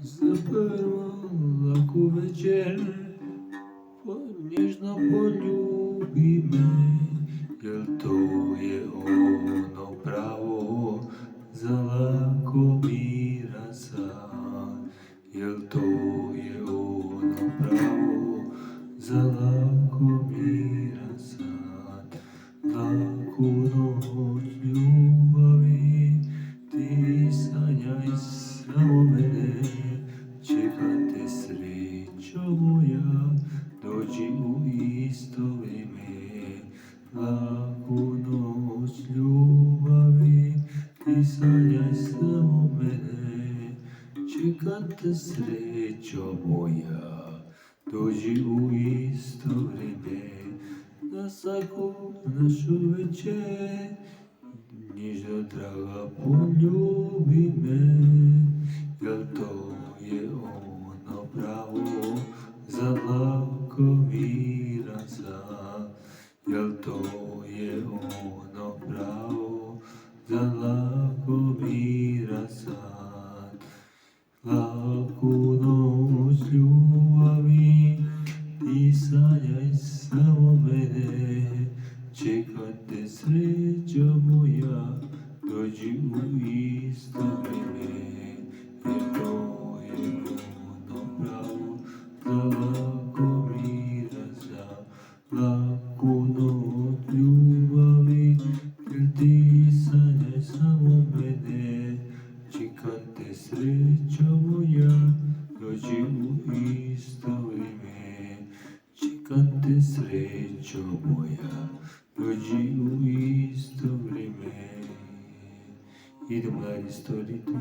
Zaperła ku večer, nježno poljubi me, jel to je ono pravo za lakomira san? Jel to je ono pravo za lakomira san? Laku noć ljubavi, ti sanjaj samo mene, čekam te srećo moja, dođi u isto vrijeme. Laku noć ljubavi, ti sanjaj samo mene, čekam te srećo moja, dođi u isto vrijeme. Na svaku našu večer, nježno draga poljubi me, jel to je ono pravo za lakomiran san? Jel to je ono pravo za lakomiran san? Laku noć ljubavi, ti sanjaj samo mene, čekam te srećo moja, dođi u isto vrijeme. Jer to je ono pravo za lakomiran san. Laku noć ljubavi, jer ti sanjaj samo mene, čekam te srećo moja, dođi u isto vrijeme. Čekam te srećo moja, dođi u isto vrijeme. Idemo dalje, story tu.